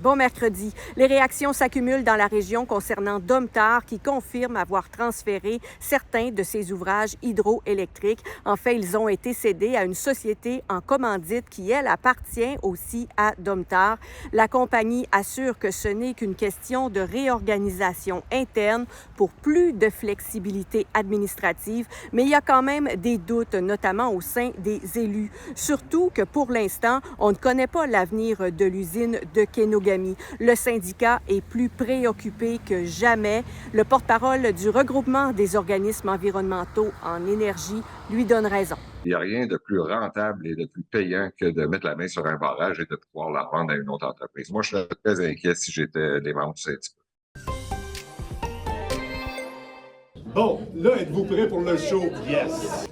Bon mercredi. Les réactions s'accumulent dans la région concernant Domtar qui confirme avoir transféré certains de ses ouvrages hydroélectriques. En fait, ils ont été cédés à une société en commandite qui, elle, appartient aussi à Domtar. La compagnie assure que ce n'est qu'une question de réorganisation interne pour plus de flexibilité administrative, mais il y a quand même des doutes, notamment au sein des élus. Surtout que pour l'instant, on ne connaît pas l'avenir de l'usine de Kenogami. Le syndicat est plus préoccupé que jamais. Le porte-parole du regroupement des organismes environnementaux en énergie lui donne raison. Il n'y a rien de plus rentable et de plus payant que de mettre la main sur un barrage et de pouvoir la vendre à une autre entreprise. Moi, je serais très inquiet si j'étais les membres du syndicat. Bon, là, êtes-vous prêts pour le show? Yes!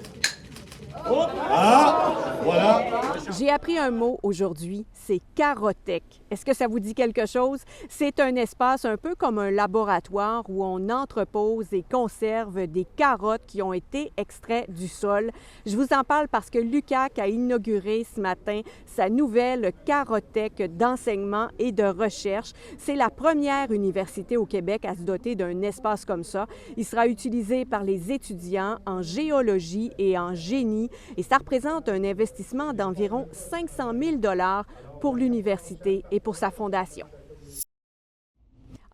Oh! Ah! Voilà! J'ai appris un mot aujourd'hui, c'est Carotech. Est-ce que ça vous dit quelque chose? C'est un espace un peu comme un laboratoire où on entrepose et conserve des carottes qui ont été extraites du sol. Je vous en parle parce que l'UQAC a inauguré ce matin sa nouvelle Carotech d'enseignement et de recherche. C'est la première université au Québec à se doter d'un espace comme ça. Il sera utilisé par les étudiants en géologie et en génie et ça représente un investissement d'environ 500 000 $ pour l'université et pour sa fondation.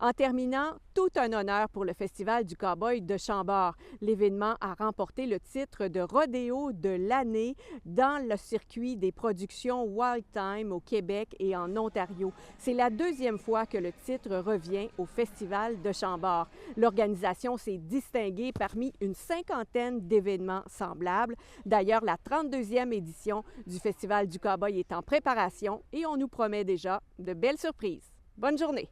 En terminant, tout un honneur pour le Festival du Cowboy de Chambord. L'événement a remporté le titre de rodéo de l'année dans le circuit des productions Wild Time au Québec et en Ontario. C'est la deuxième fois que le titre revient au Festival de Chambord. L'organisation s'est distinguée parmi une cinquantaine d'événements semblables. D'ailleurs, la 32e édition du Festival du Cowboy est en préparation et on nous promet déjà de belles surprises. Bonne journée!